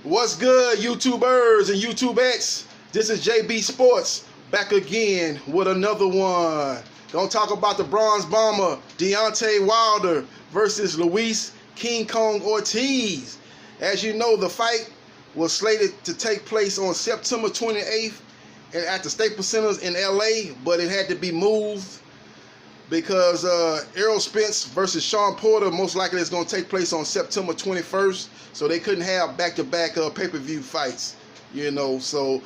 What's good, YouTubers and YouTubettes? This is JB Sports back again with another one. Gonna talk about the Bronze Bomber Deontay Wilder versus Luis King Kong Ortiz. As you know, the fight was slated to take place on September 28th at the Staples Center in LA, but it had to be moved because Errol Spence versus Sean Porter most likely is going to take place on September 21st, so they couldn't have back-to-back pay-per-view fights, you know. So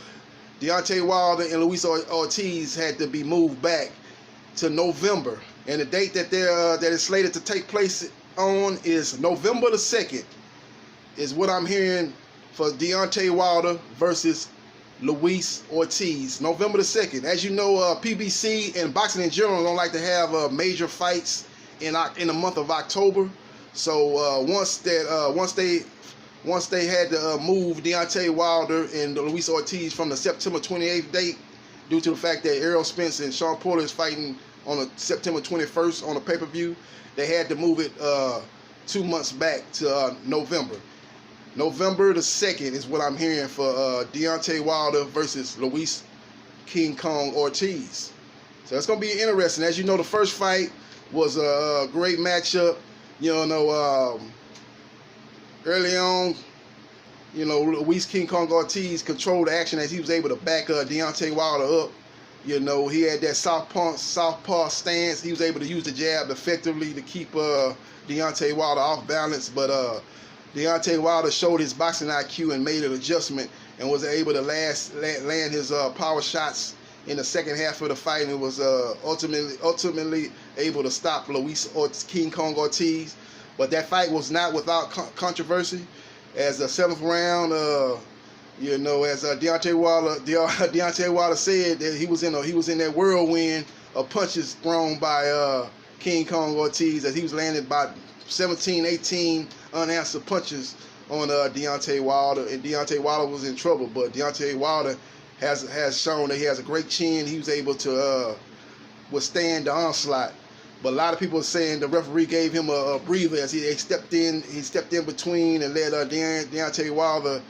Deontay Wilder and Luis Ortiz had to be moved back to November, and the date that that is slated to take place on is November the 2nd, is what I'm hearing for Deontay Wilder versus Luis Ortiz, November the 2nd. As you know, PBC and boxing in general don't like to have major fights in the month of October. So once they had to move Deontay Wilder and Luis Ortiz from the September 28th date, due to the fact that Errol Spence and Sean Porter is fighting on the September 21st on a pay-per-view, they had to move it 2 months back to November. November the 2nd is what I'm hearing for Deontay Wilder versus Luis King Kong Ortiz. So it's going to be interesting. As you know, the first fight was a great matchup. You know, early on, you know, Luis King Kong Ortiz controlled the action as he was able to back Deontay Wilder up. You know, he had that southpaw stance. He was able to use the jab effectively to keep Deontay Wilder off balance, but Deontay Wilder showed his boxing IQ and made an adjustment and was able to land his power shots in the second half of the fight, and was ultimately able to stop Luis King Kong Ortiz. But that fight was not without controversy, as the 7th round, you know, as Deontay Wilder said, that he was in that whirlwind of punches thrown by King Kong Ortiz, as he was landed by 17, 18 unanswered punches on Deontay Wilder, and Deontay Wilder was in trouble. But Deontay Wilder has shown that he has a great chin. He was able to withstand the onslaught. But a lot of people are saying the referee gave him a breather as he stepped in between and let Deontay Wilder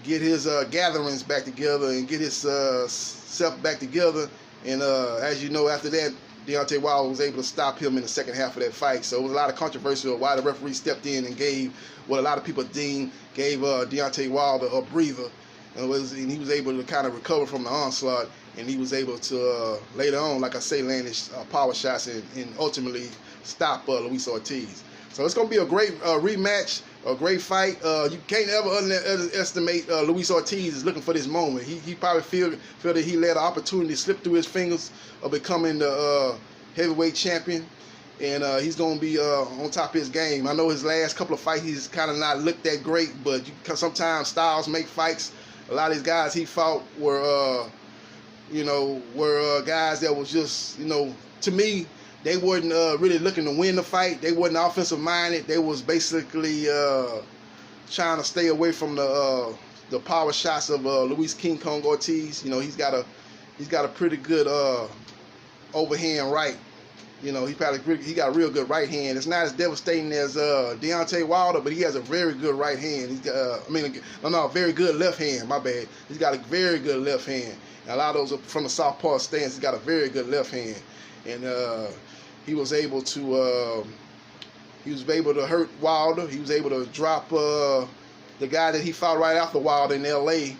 get his gatherings back together and get his self back together. And as you know, after that, Deontay Wilder was able to stop him in the second half of that fight. So it was a lot of controversy of why the referee stepped in and gave what a lot of people gave Deontay Wilder a breather. And he was able to kind of recover from the onslaught, and he was able to, later on, like I say, land his power shots and ultimately stop Luis Ortiz. So it's going to be a great rematch, a great fight. You can't ever underestimate Luis Ortiz is looking for this moment. He probably feel that he let an opportunity slip through his fingers of becoming the heavyweight champion, and he's going to be on top of his game. I know his last couple of fights he's kind of not looked that great, but sometimes styles make fights. A lot of these guys he fought were guys that was just, to me, they weren't really looking to win the fight. They wasn't offensive minded. They was basically trying to stay away from the power shots of Luis King Kong Ortiz. You know, he's got a pretty good overhand right. You know, he got a real good right hand. It's not as devastating as Deontay Wilder, but he has a very good right hand. He's got, a very good left hand. My bad. He's got a very good left hand. And a lot of those are from the southpaw stance. He's got a very good left hand, and he was able to hurt Wilder. He was able to drop the guy that he fought right after Wilder in L.A.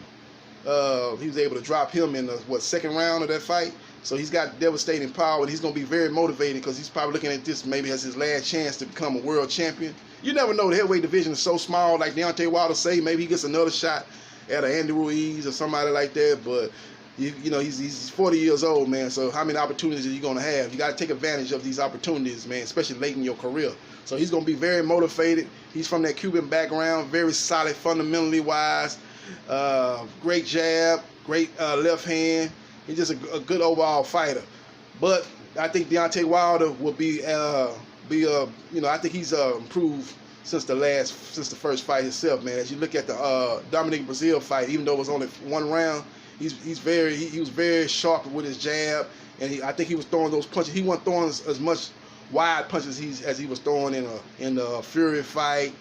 He was able to drop him in the second round of that fight. So he's got devastating power, and he's going to be very motivated because he's probably looking at this maybe as his last chance to become a world champion. You never know. The heavyweight division is so small, like Deontay Wilder say, maybe he gets another shot at an Andy Ruiz or somebody like that. But you know, he's 40 years old, man. So how many opportunities are you going to have? You got to take advantage of these opportunities, man, especially late in your career. So he's going to be very motivated. He's from that Cuban background, very solid fundamentally wise, great jab, great left hand. He's just a good overall fighter. But I think Deontay Wilder will I think he's improved since the first fight himself, man. As you look at the Dominic Brazil fight, even though it was only one round, he was very sharp with his jab, and I think he was throwing those punches. He wasn't throwing as much wide punches as he was throwing in the Fury fight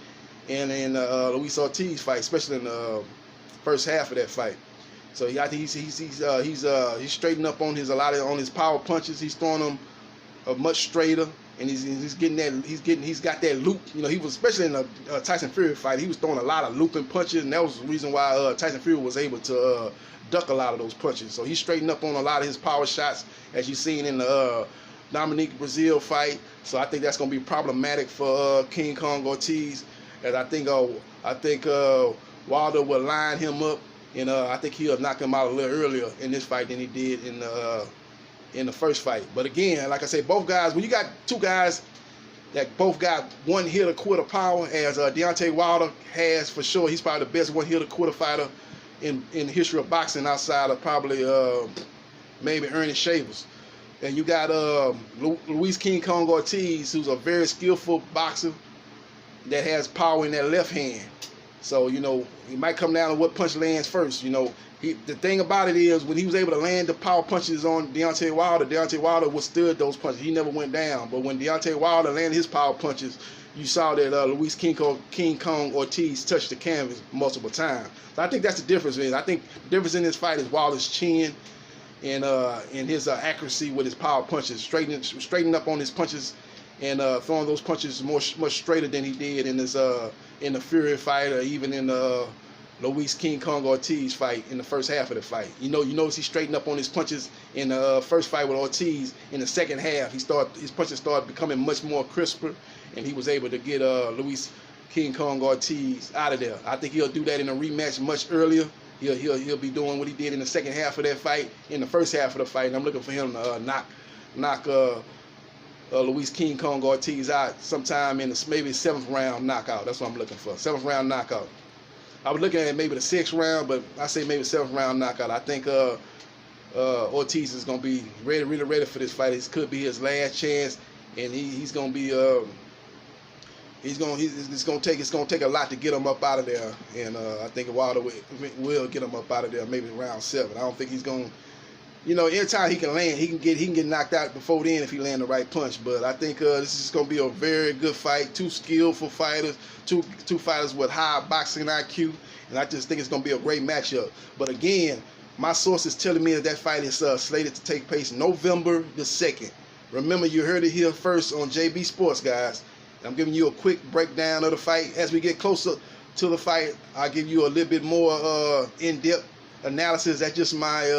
and in Luis Ortiz fight, especially in the first half of that fight. So I think he's straightening up on his his power punches. He's throwing them much straighter, and he's got that loop. You know, he was, especially in the Tyson Fury fight, he was throwing a lot of looping punches, and that was the reason why Tyson Fury was able to duck a lot of those punches. So he's straightened up on a lot of his power shots, as you've seen in the Dominique Brazil fight. So I think that's going to be problematic for King Kong Ortiz, as I think Wilder will line him up, and I think he'll knock him out a little earlier in this fight than he did in the first fight. But again, like I say, both guys, when you got two guys that both got one hitter quitter power, as Deontay Wilder has for sure, he's probably the best one hitter quitter fighter in the history of boxing, outside of probably maybe Ernest Shavers. And you got Luis King Kong Ortiz, who's a very skillful boxer that has power in that left hand. So, you know, it might come down to what punch lands first. You know, the thing about it is, when he was able to land the power punches on Deontay Wilder withstood those punches. He never went down. But when Deontay Wilder landed his power punches, you saw that Luis King Kong Ortiz touched the canvas multiple times. So I think that's the difference. I think the difference in this fight is Wilder's chin and his accuracy with his power punches, straightening up on his punches, and throwing those punches much straighter than he did in the Fury fight, or even in the Luis King Kong Ortiz fight in the first half of the fight. You notice he straightened up on his punches in the first fight with Ortiz. In the second half, his punches started becoming much more crisper, and he was able to get Luis King Kong Ortiz out of there. I think he'll do that in a rematch much earlier. He'll be doing what he did in the second half of that fight in the first half of the fight, and I'm looking for him to knock Luis King Kong Ortiz out sometime in maybe 7th round knockout. That's what I'm looking for, 7th round knockout. I was looking at maybe the 6th round, but I say maybe 7th round knockout. I think Ortiz is going to be really ready for this fight. This could be his last chance, and he's going to be it's going to take a lot to get him up out of there, and I think Wilder will get him up out of there maybe round 7. I don't think he's going to. You know, anytime he can land, he can get knocked out before then if he land the right punch. But I think this is going to be a very good fight. Two skillful fighters, two fighters with high boxing IQ, and I just think it's going to be a great matchup. But again, my sources telling me that fight is slated to take place November the 2nd. Remember, you heard it here first on JB Sports, guys. I'm giving you a quick breakdown of the fight. As we get closer to the fight, I'll give you a little bit more in-depth analysis. That's just my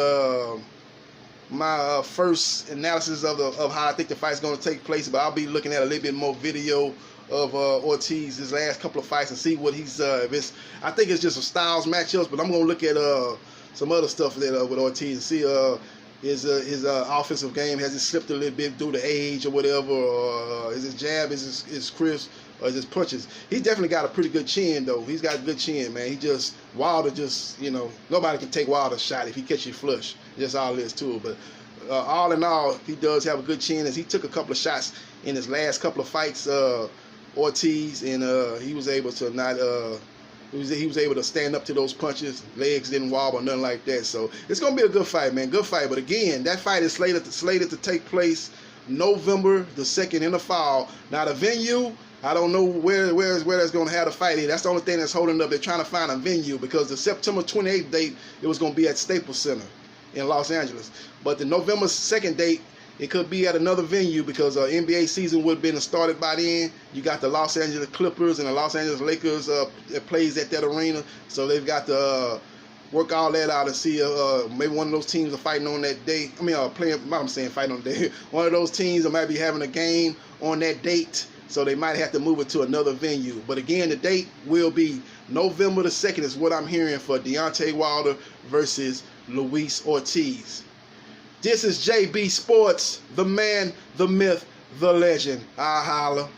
first analysis of how I think the fight's going to take place, but I'll be looking at a little bit more video of Ortiz, his last couple of fights, and see what he's I think it's just a styles matchups, but I'm going to look at some other stuff that with Ortiz and see his offensive game, has it slipped a little bit due to age or whatever, or is his jab is crisp, or is his punches. He's definitely got a pretty good chin, though. He's got a good chin, man. Wilder just, you know, nobody can take Wilder's shot if he catches you flush. That's all there is to it. But all in all, he does have a good chin, as he took a couple of shots in his last couple of fights, Ortiz, and he was able to not he was able to stand up to those punches. Legs didn't wobble, nothing like that. So it's gonna be a good fight, man. Good fight. But again, that fight is slated to take place November the 2nd in the fall. Now the venue, I don't know where that's going to have the fight in. That's the only thing that's holding up. They're trying to find a venue, because the September 28th date, it was going to be at Staples Center in Los Angeles. But the November 2nd date, it could be at another venue, because NBA season would have been started by then. You got the Los Angeles Clippers and the Los Angeles Lakers that plays at that arena. So they've got to work all that out and see maybe one of those teams are fighting on that day. I mean, fighting on the day. One of those teams might be having a game on that date. So they might have to move it to another venue. But again, the date will be November the 2nd is what I'm hearing for Deontay Wilder versus Luis Ortiz. This is JB Sports, the man, the myth, the legend. I holla.